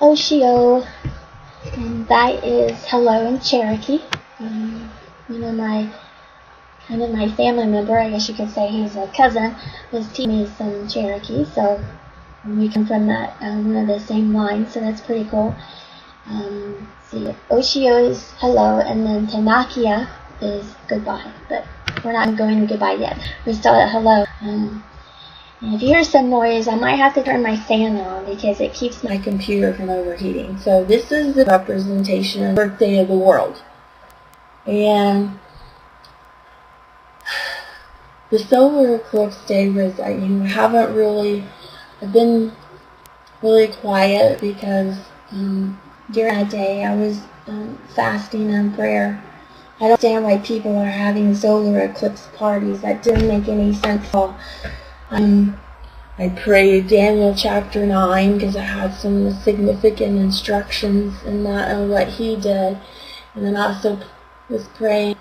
Oshio, and that is hello in Cherokee. One of my family member, I guess you could say he's a cousin, was teaching me some Cherokee, so we come from that one of the same lines, so that's pretty cool. See, Oshio is hello, and then Tanakia is goodbye, but we're not going to goodbye yet. We're still at hello. And if you hear some noise, I might have to turn my fan on because it keeps my computer from overheating. So this is the representation of the birthday of the world. And the solar eclipse day was, I've been really quiet because during that day I was fasting and prayer. I don't understand why people are having solar eclipse parties. That didn't make any sense at all. I prayed Daniel chapter 9 because I had some significant instructions in that and what he did. And then I also was praying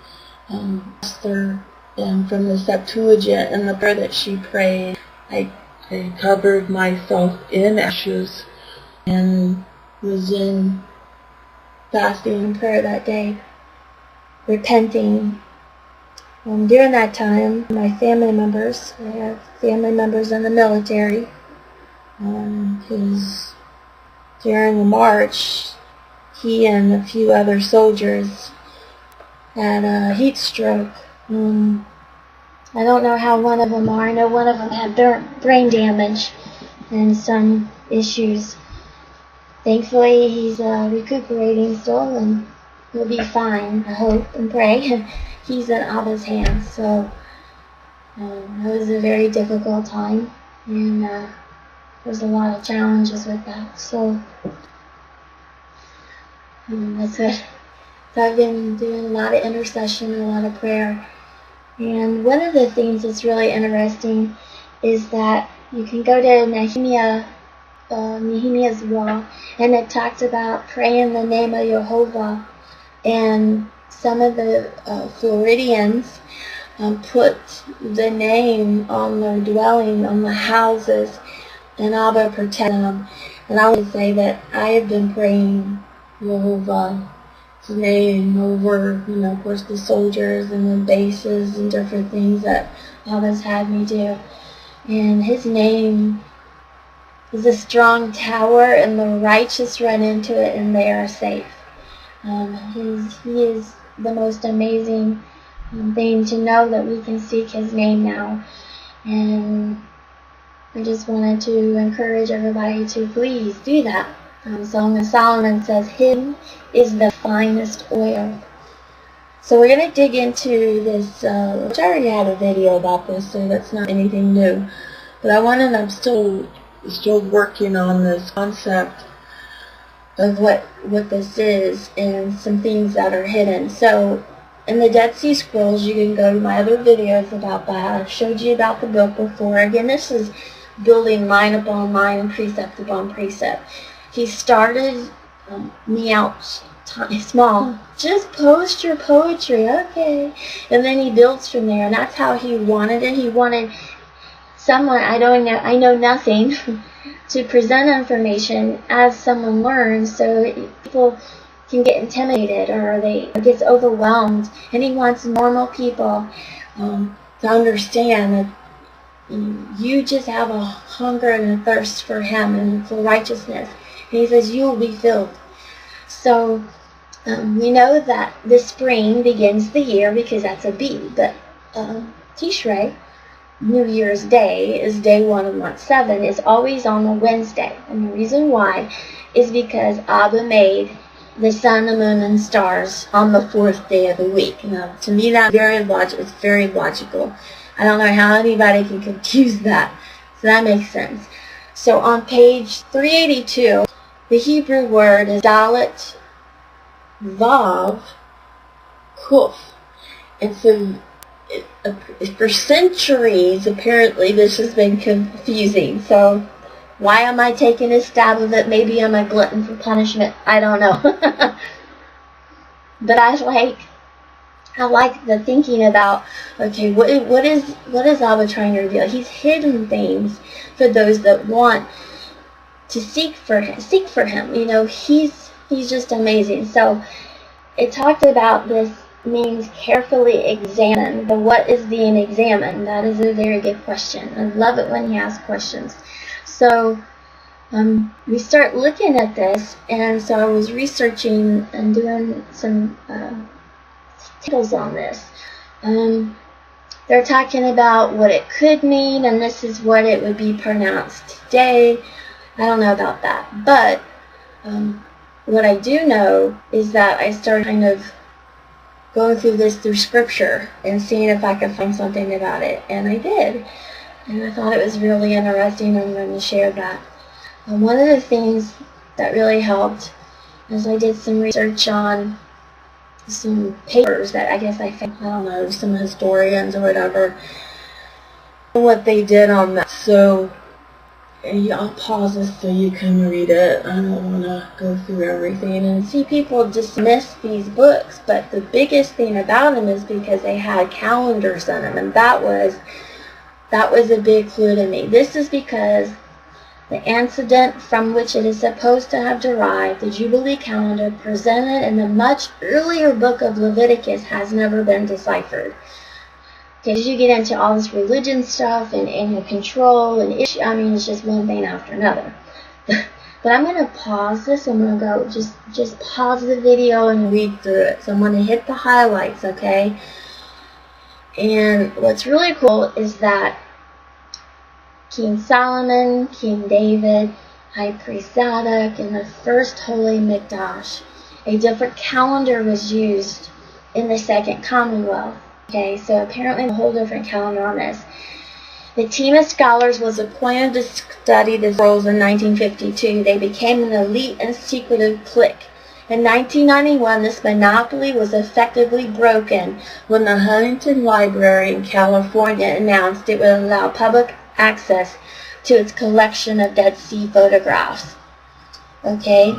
Esther from the Septuagint and the prayer that she prayed. I covered myself in ashes and was in fasting and prayer that day, repenting. During that time, my family members, I have family members in the military, because during the march, he and a few other soldiers had a heat stroke. I don't know how one of them are. I know one of them had brain damage and some issues. Thankfully, he's recuperating still, and he'll be fine, I hope and pray. He's in Abba's hands, so it was a very difficult time, and there's a lot of challenges with that. So that's it. So I've been doing a lot of intercession and a lot of prayer. And one of the things that's really interesting is that you can go to Nehemiah's wall, and it talks about praying the name of Jehovah. And some of the Floridians put the name on their dwelling, on the houses, and Abba protect them. And I would say that I have been praying Jehovah's name over, of course, the soldiers and the bases and different things that Abba's had me do. And his name is a strong tower, and the righteous run into it, and they are safe. He is the most amazing thing to know that we can seek his name now. And I just wanted to encourage everybody to please do that. Song of Solomon says, "Him is the finest oil." So we're going to dig into this, which I already had a video about this, so that's not anything new. But I'm still working on this concept of what this is and some things that are hidden. So in the Dead Sea Scrolls, you can go to my other videos about that. I've showed you about the book before. Again, this is building line upon line and precept upon precept. He started me out small. Just post your poetry, okay. And then he builds from there, and that's how he wanted it. He wanted someone, I know nothing, to present information as someone learns, so people can get intimidated or it gets overwhelmed. And he wants normal people to understand that you just have a hunger and a thirst for him and for righteousness. And he says you will be filled. So we know that the spring begins the year because that's a bee, but Tishrei, New Year's Day, is day 1 of month 7, is always on a Wednesday. And the reason why is because Abba made the sun, the moon, and stars on the 4th day of the week. Now, to me, that's it's very logical. I don't know how anybody can confuse that. So that makes sense. So on page 382, the Hebrew word is Dalet Vav Kuf. And so for centuries, apparently, this has been confusing. So why am I taking a stab of it? Maybe I'm a glutton for punishment. I don't know. But I like the thinking about, okay, what is Abba trying to reveal? He's hidden things for those that want seek for him. You know, he's just amazing. So it talked about this means carefully examine. But what is being examined? That is a very good question. I love it when he asks questions. So we start looking at this, and so I was researching and doing some titles on this. They're talking about what it could mean, and this is what it would be pronounced today. I don't know about that, but what I do know is that I started kind of going through this through scripture and seeing if I could find something about it, and I did, and I thought it was really interesting. I'm going to share that. One of the things that really helped is I did some research on some papers that I guess I found, I don't know, some historians or whatever, what they did on that. So I'll pause this so you can read it. I don't want to go through everything and see people dismiss these books, but the biggest thing about them is because they had calendars in them, and that was a big clue to me. This is because the antecedent from which it is supposed to have derived, the Jubilee calendar presented in the much earlier book of Leviticus, has never been deciphered. Because you get into all this religion stuff and animal control and issue, I mean, it's just one thing after another. But I'm going to pause this. I'm going to go just pause the video and read through it. So I'm going to hit the highlights, okay? And what's really cool is that King Solomon, King David, High Priest Zadok, and the first Holy Mikdash, a different calendar was used in the Second Commonwealth. Okay, so apparently a whole different calendar on this. The team of scholars was appointed to study the scrolls in 1952. They became an elite and secretive clique. In 1991, this monopoly was effectively broken when the Huntington Library in California announced it would allow public access to its collection of Dead Sea photographs. Okay,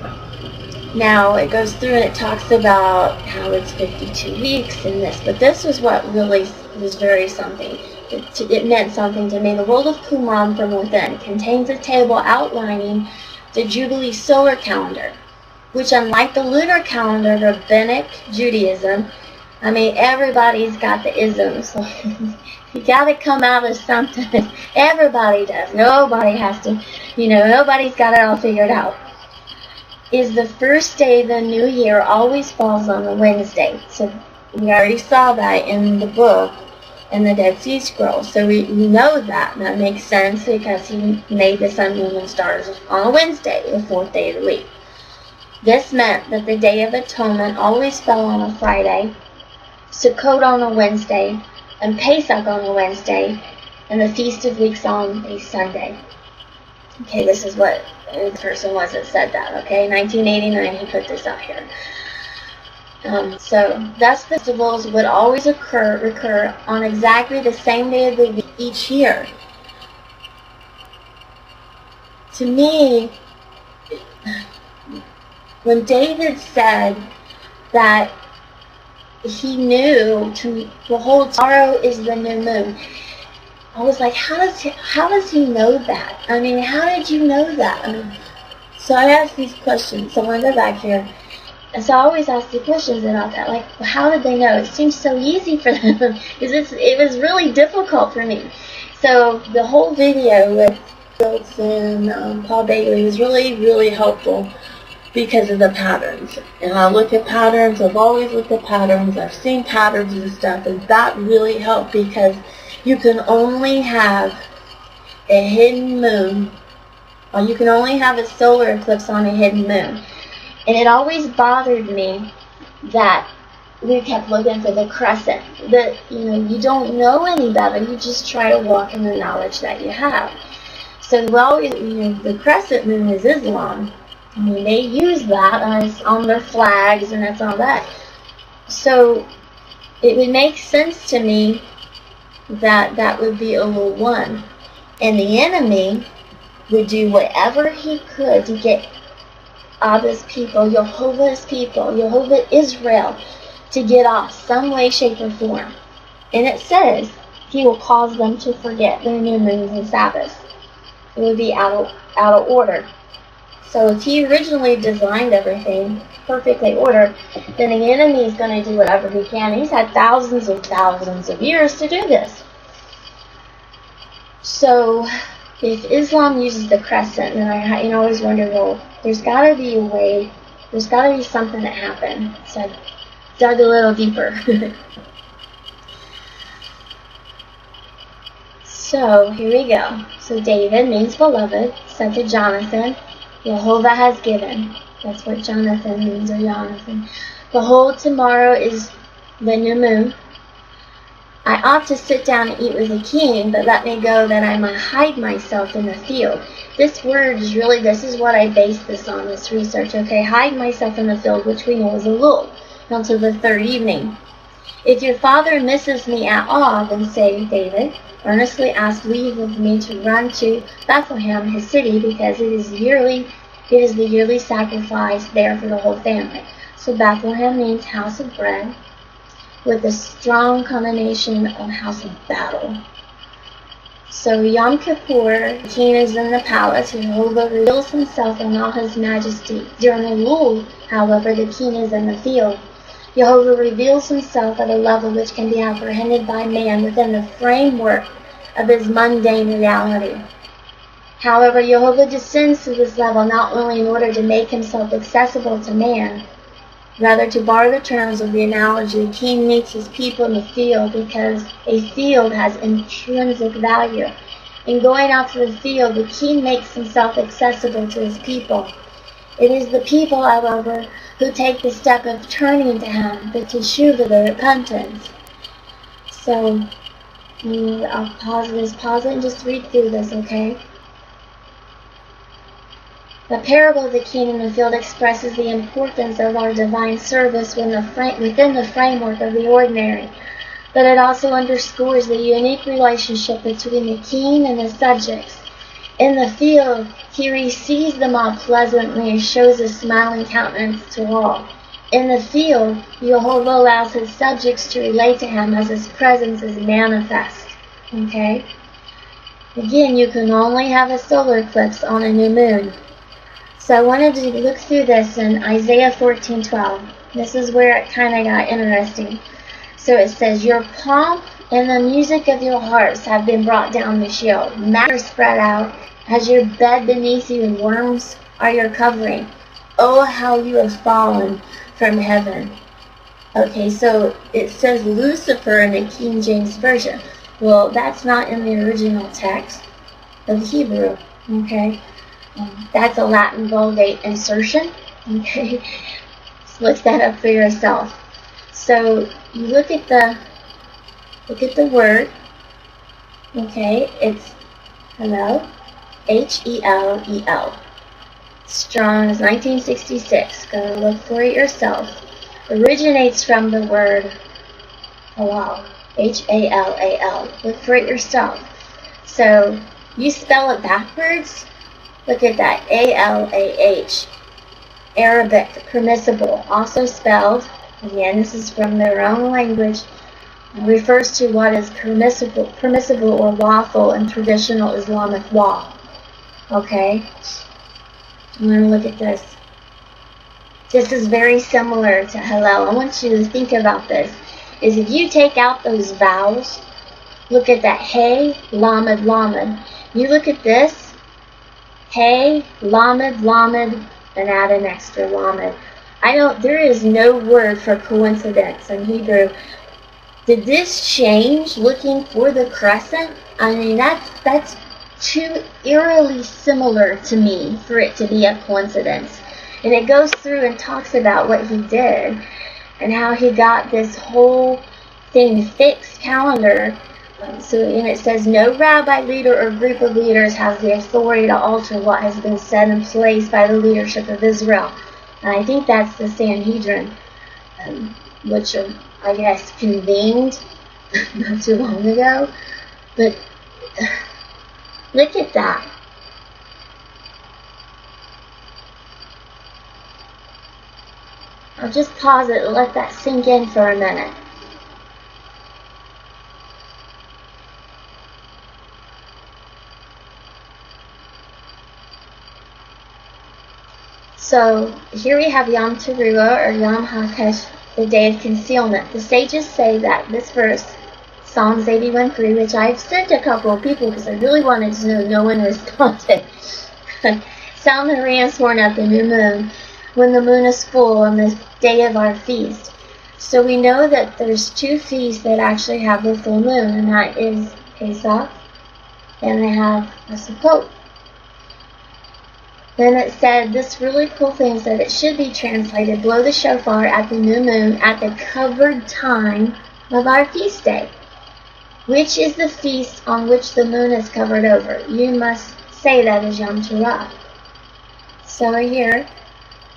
now it goes through and it talks about how it's 52 weeks and this, but this was what really was very something. It meant something to me. The world of Qumran from within contains a table outlining the Jubilee solar calendar, which, unlike the lunar calendar of Rabbinic Judaism, I mean, everybody's got the isms. You got to come out of something. Everybody does. Nobody has to, nobody's got it all figured out. Is the first day of the new year always falls on a Wednesday. So we already saw that in the book, in the Dead Sea Scrolls. So we know that. That makes sense because he made the sun, moon, and stars on a Wednesday, the fourth day of the week. This meant that the Day of Atonement always fell on a Friday, Sukkot on a Wednesday, and Pesach on a Wednesday, and the Feast of Weeks on a Sunday. Okay, this is what the person was that said that, okay? 1989, he put this up here. So, thus festivals would always recur on exactly the same day of the week each year. To me, when David said that he knew to behold, tomorrow is the new moon, I was like, how does he know that? I mean, how did you know that? I mean, so I asked these questions. So I'm going to go back here. And so I always ask the questions about that. Like, well, how did they know? It seems so easy for them because it was really difficult for me. So the whole video with Phillips and Paul Bailey was really, really helpful because of the patterns. And I look at patterns. I've always looked at patterns. I've seen patterns and stuff, and that really helped because you can only have a hidden moon, or you can only have a solar eclipse on a hidden moon. And it always bothered me that we kept looking for the crescent. That, you don't know any better. You just try to walk in the knowledge that you have. So we always, the crescent moon is Islam. I mean, they use that on their flags, and that's all that. So it would make sense to me that that would be a little one. And the enemy would do whatever he could to get Abba's people, Jehovah Israel, to get off some way, shape, or form. And it says he will cause them to forget their new moons and Sabbaths. It would be out of order. So if he originally designed everything perfectly ordered, then the enemy is going to do whatever he can. He's had thousands of years to do this. So if Islam uses the crescent, then I always wonder, well, there's got to be a way, there's got to be something that happened. So I dug a little deeper. So here we go. So David means beloved, said to Jonathan, Jehovah has given. That's what Jonathan means, or Jonathan. Behold, tomorrow is the new moon. I ought to sit down and eat with the king, but let me go that I might hide myself in the field. This word is really, this is what I based this on, this research, okay? Hide myself in the field, which we know is a lul, until the third evening. If your father misses me at all, then say, David, earnestly ask leave of me to run to Bethlehem, his city, because it is the yearly sacrifice there for the whole family. So Bethlehem means house of bread, with a strong combination of house of battle. So Yom Kippur, the king is in the palace, Jehovah reveals himself in all his majesty. During Elul, however, the king is in the field. Jehovah reveals himself at a level which can be apprehended by man within the framework of his mundane reality. However, Jehovah descends to this level not only in order to make himself accessible to man, rather, to borrow the terms of the analogy, the king meets his people in the field because a field has intrinsic value. In going out to the field, the king makes himself accessible to his people. It is the people, however, who take the step of turning to him, the teshuvah, the repentance. So, I'll pause it and just read through this, okay? The parable of the king in the field expresses the importance of our divine service within the framework of the ordinary, but it also underscores the unique relationship between the king and the subjects. In the field, he receives them all pleasantly and shows a smiling countenance to all. In the field, Jehovah allows his subjects to relate to him as his presence is manifest. Okay? Again, you can only have a solar eclipse on a new moon. So I wanted to look through this in Isaiah 14:12. This is where it kind of got interesting. So it says, your pomp and the music of your harps have been brought down to Sheol. Matter spread out as your bed beneath you, and worms are your covering. Oh, how you have fallen from heaven. Okay, so it says Lucifer in the King James Version. Well, that's not in the original text of Hebrew. Okay, that's a Latin Vulgate insertion. Okay, so look that up for yourself. So you look at the word. Okay, it's hello, H-E-L-E-L. Strong's 1966. Go look for it yourself. Originates from the word halal, H-A-L-A-L. Look for it yourself. So you spell it backwards. Look at that, A-L-A-H. Arabic, permissible, also spelled, again, this is from their own language, refers to what is permissible or lawful in traditional Islamic law. Okay? I'm going to look at this. This is very similar to Hallel. I want you to think about this. Is if you take out those vowels, look at that Hey, Lamed, Lamed. You look at this, Hey, Lamed, Lamed, and add an extra Lamed. There is no word for coincidence in Hebrew. Did this change looking for the crescent? I mean, that's too eerily similar to me for it to be a coincidence. And it goes through and talks about what he did and how he got this whole thing fixed calendar. And it says, no rabbi, leader, or group of leaders has the authority to alter what has been set in place by the leadership of Israel. And I think that's the Sanhedrin, which I guess convened not too long ago. But look at that. I'll just pause it and let that sink in for a minute. So here we have Yom Teruah, or Yom HaKesh, the Day of Concealment. The sages say that this verse, Psalms 81:3, which I've sent a couple of people because I really wanted to know, no one responded. Sound the ram's horn at the new moon, when the moon is full on the day of our feast. So we know that there's two feasts that actually have the full moon, and that is Pesach, and they have a Sukkot. Then it said, this really cool thing said it should be translated, blow the shofar at the new moon at the covered time of our feast day. Which is the feast on which the moon is covered over? You must say that is Yom Teruah. So here,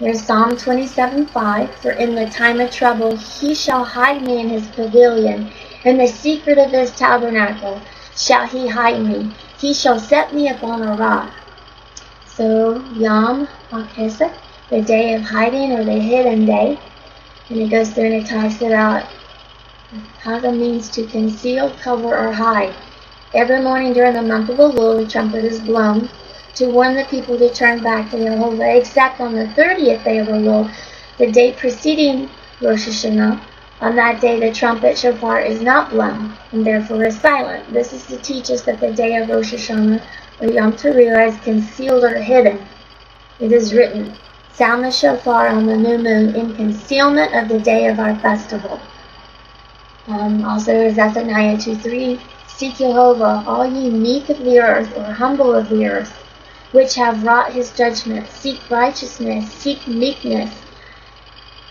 there's Psalm 27:5, for in the time of trouble he shall hide me in his pavilion, in the secret of his tabernacle shall he hide me. He shall set me upon a rock. So Yom HaKesed, the day of hiding, or the hidden day, and it goes through and it talks about Haga means to conceal, cover, or hide. Every morning during the month of Elul, the trumpet is blown to warn the people to turn back to Jehovah, except on the 30th day of Elul, the day preceding Rosh Hashanah. On that day, the trumpet shofar is not blown, and therefore is silent. This is to teach us that the day of Rosh Hashanah, or Yom Teruah, is concealed or hidden. It is written, sound the shofar on the new moon in concealment of the day of our festival. Also, Zephaniah 2:3, seek Jehovah, all ye meek of the earth, or humble of the earth, which have wrought his judgment. Seek righteousness, seek meekness.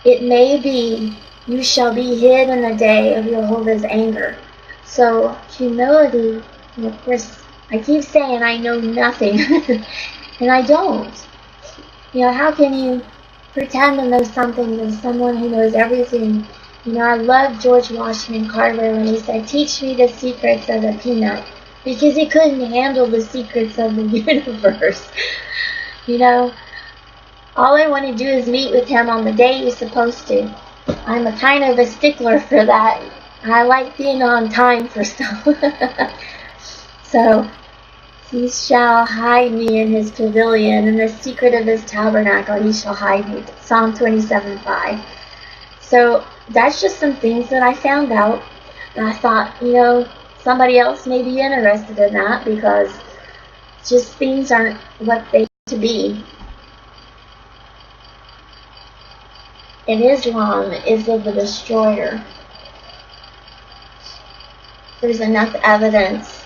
It may be you shall be hid in the day of Jehovah's anger. So humility, and of course, I keep saying I know nothing, and I don't. How can you pretend to know something to someone who knows everything? I love George Washington Carver when he said, teach me the secrets of a peanut, because he couldn't handle the secrets of the universe. All I want to do is meet with him on the day he's supposed to. I'm a kind of a stickler for that. I like being on time for stuff. So, he shall hide me in his pavilion, in the secret of his tabernacle he shall hide me. Psalm 27:5. So, that's just some things that I found out. And I thought, somebody else may be interested in that, because just things aren't what they need to be. And Islam is of the destroyer. There's enough evidence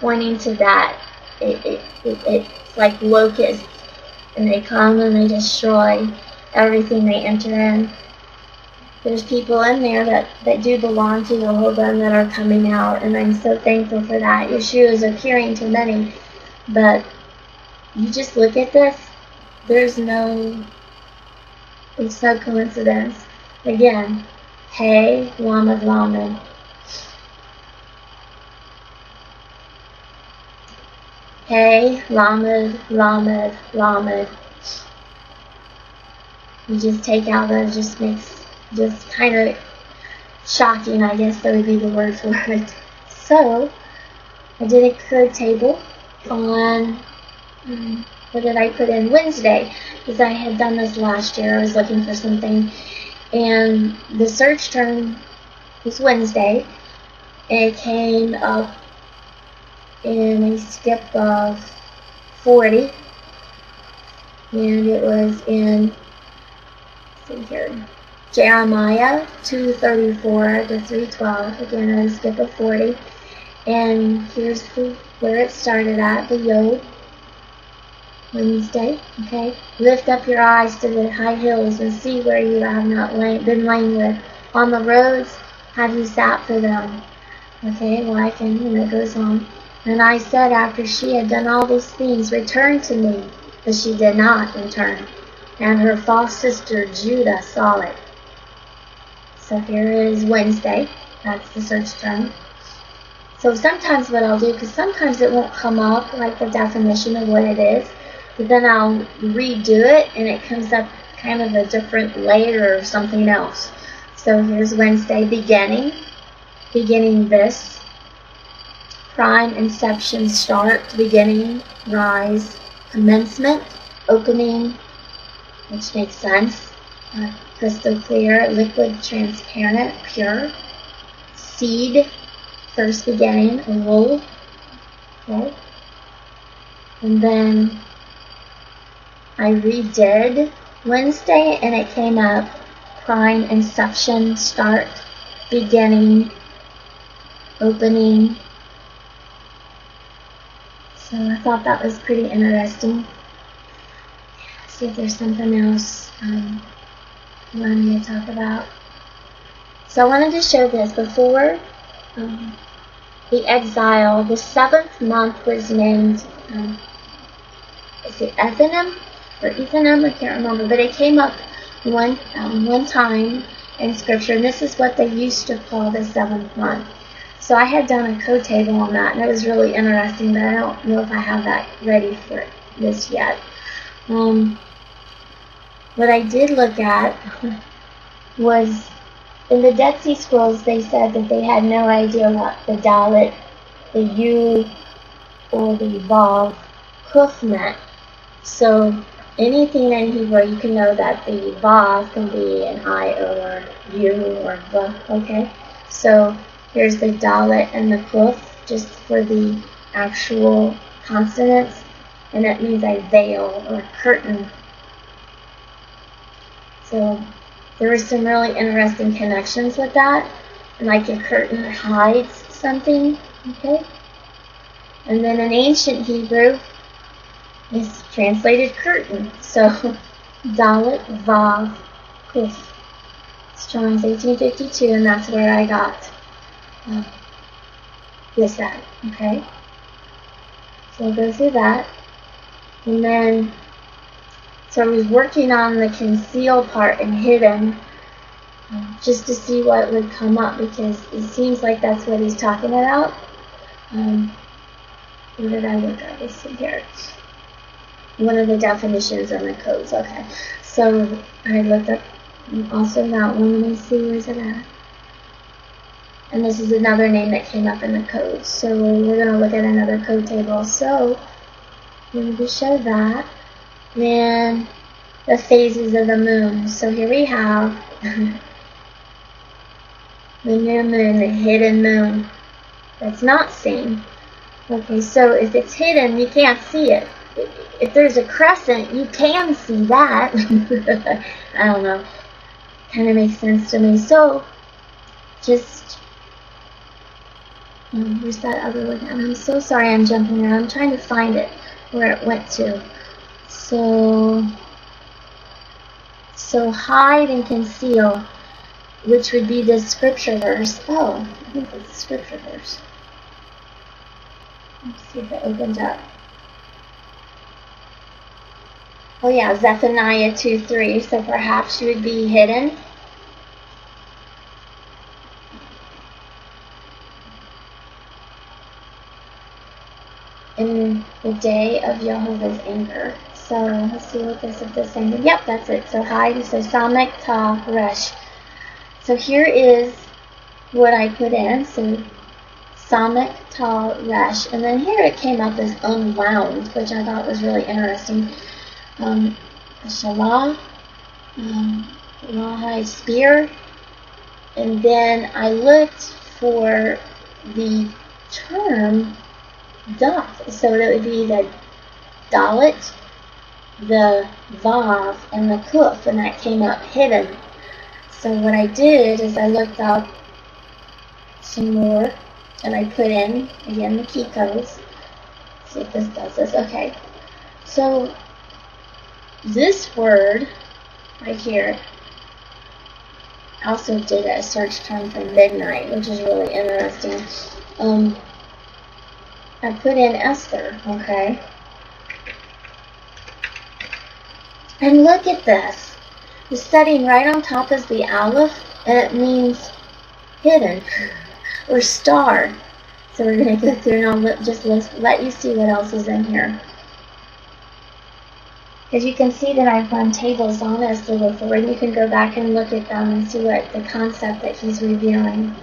pointing to that. It's like locusts, and they come and they destroy everything they enter in. There's people in there that do belong to Jehovah and that are coming out, and I'm so thankful for that. Yeshua is appearing to many, but you just look at this, it's no coincidence. Again, Hey, Lamed, Lamed. Hey, Lamed, Lamed, Lamed. You just take out those, just kind of shocking, I guess that would be the word for it. So, I did a code table on, what did I put in? Wednesday, because I had done this last year. I was looking for something, and the search term was Wednesday. It came up in a skip of 40, and it was in, let's see here, Jeremiah 2:34 to 3:12, again a skip of 40, and here's where it started at, the Yod, Wednesday, okay? Lift up your eyes to the high hills and see where you have not been lain with. On the roads have you sat for them. Okay, well it goes on. And I said after she had done all these things, return to me. But she did not return. And her false sister Judah saw it. So here is Wednesday. That's the search term. So sometimes what I'll do, because sometimes it won't come up like the definition of what it is, but then I'll redo it and it comes up kind of a different layer or something else. So here's Wednesday, beginning this, prime, inception, start, beginning, rise, commencement, opening, which makes sense. Crystal clear, liquid, transparent, pure. Seed, first beginning, a wool. Okay. And then I redid Wednesday, and it came up prime, inception, start, beginning, opening. So I thought that was pretty interesting. Let's see if there's something else you want me to talk about. So I wanted to show this. Before the exile, the 7th month was named, is it Ethanim or Ethanim? I can't remember, but it came up one time in Scripture, and this is what they used to call the 7th month. So I had done a code table on that, and it was really interesting, but I don't know if I have that ready for this yet. What I did look at was, in the Dead Sea Scrolls, they said that they had no idea what the Dalet, the U, or the Vav, Kuf meant. So anything in Hebrew, you can know that the Vav can be an I or U or V, okay? So here's the Dalet and the Kuf, just for the actual consonants, and that means a veil or curtain. So there were some really interesting connections with that, and like a curtain hides something, okay? And then in ancient Hebrew, it's translated curtain. So Dalet, Vav, Kuf. Strong's 1852, and that's where I got this at, okay? So I'll go through that. And then, so I was working on the conceal part and hidden, just to see what would come up, because it seems like that's what he's talking about. Where did I look at this here? One of the definitions in the codes, okay. So I looked up also that one. Let me see, where's it at? And this is another name that came up in the code. So we're going to look at another code table. So I'm going to show that. Then the phases of the moon. So here we have the new moon, the hidden moon that's not seen. Okay, so if it's hidden, you can't see it. If there's a crescent, you can see that. I don't know. Kind of makes sense to me. So, just, where's that other one? And I'm so sorry I'm jumping around. I'm trying to find it, where it went to. So hide and conceal, which would be the scripture verse. Oh, I think it's the scripture verse. Let's see if it opens up. Oh yeah, Zephaniah 2:3. So perhaps you would be hidden. In the day of Jehovah's anger. So let's see what this is the same thing. Yep, that's it. So hide. So Samek Ta Resh. So here is what I put in. So Samek Ta Resh. And then here it came up as unwound, which I thought was really interesting. Shalah, Rawhide spear, and then I looked for the term doth, so that would be the Dalet, the Vav, and the Kuf, and that came up hidden. So what I did is I looked up some more, and I put in, again, the key codes. Let's see if this does this. Okay, so this word right here, I also did a search term for midnight, which is really interesting. I put in Esther, okay? And look at this. The setting right on top is the Aleph, and it means hidden or star. So we're going to go through and I'll just let you see what else is in here. Because you can see that I've run tables on Esther before, and you can go back and look at them and see what the concept that he's revealing.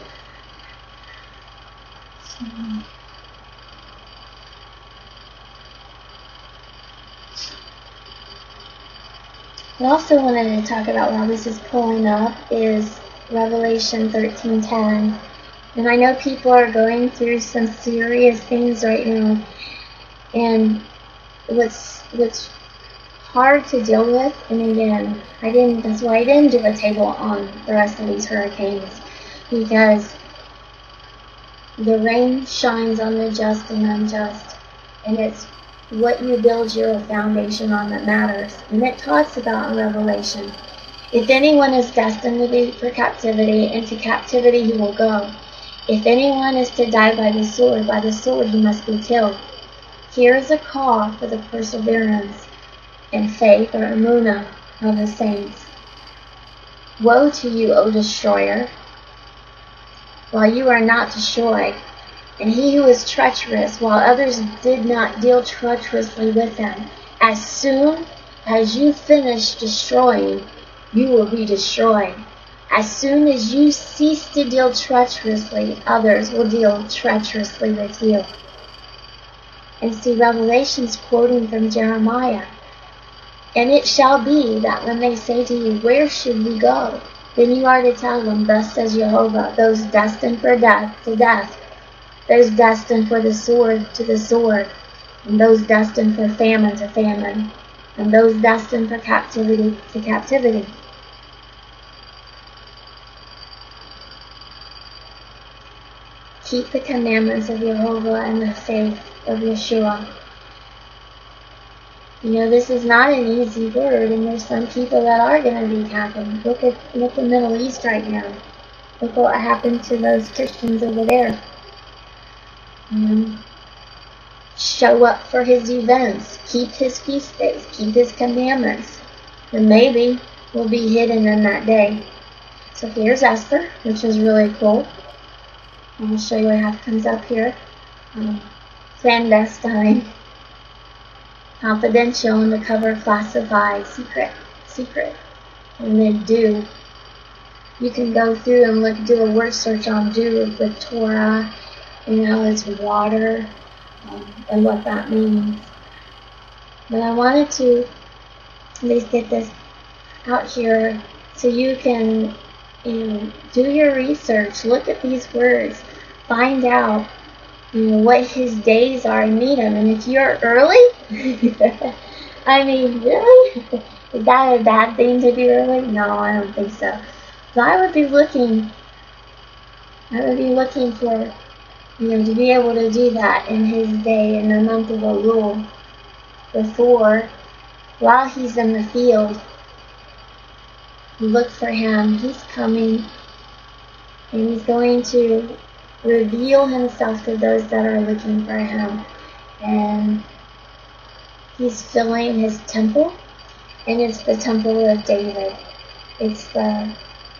So, I also wanted to talk about while this is pulling up is Revelation 13:10. And I know people are going through some serious things right now. And what's hard to deal with, and again, that's why I didn't do a table on the rest of these hurricanes, because the rain shines on the just and unjust, and it's what you build your foundation on that matters. And it talks about in Revelation, if anyone is destined to be for captivity, into captivity he will go. If anyone is to die by the sword he must be killed. Here is a call for the perseverance and faith, or emunah, of the saints. Woe to you, O destroyer, while you are not destroyed, and he who is treacherous, while others did not deal treacherously with him. As soon as you finish destroying, you will be destroyed. As soon as you cease to deal treacherously, others will deal treacherously with you. And see, Revelation's quoting from Jeremiah. And it shall be that when they say to you, where should we go? Then you are to tell them, thus says Jehovah, those destined for death, to death. Those destined for the sword, to the sword. And those destined for famine, to famine. And those destined for captivity, to captivity. Keep the commandments of Jehovah and the faith of Yeshua. You know, this is not an easy word, and there's some people that are going to be captive. Look at the Middle East right now. Look what happened to those Christians over there. Show up for his events. Keep his feast days. Keep his commandments. And maybe we'll be hidden in that day. So here's Esther, which is really cool. I'm going to show you what comes up here. Clandestine. Confidential, undercover, classified, secret. And then do. You can go through and do a word search on do with Torah. You know, it's water, and what that means. But I wanted to at least get this out here so you can, do your research, look at these words, find out, what his days are and meet him. And if you're early, I mean, really? Is that a bad thing to do early? No, I don't think so. So I would be looking for, to be able to do that in his day, in the month of Elul, before, while he's in the field. Look for him. He's coming, and he's going to reveal himself to those that are looking for him. And he's filling his temple, and it's the temple of David. It's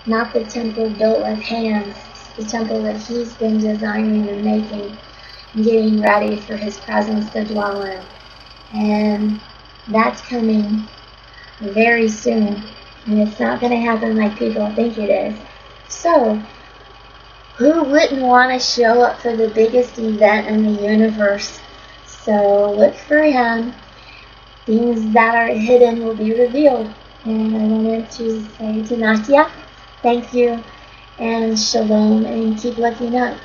not the temple built with hands. It's the temple that he's been designing and making, and getting ready for his presence to dwell in. And that's coming very soon. And it's not going to happen like people think it is. So, who wouldn't want to show up for the biggest event in the universe? So, look for him. Things that are hidden will be revealed. And I wanted to say to Nakia, thank you, and shalom, and keep looking up.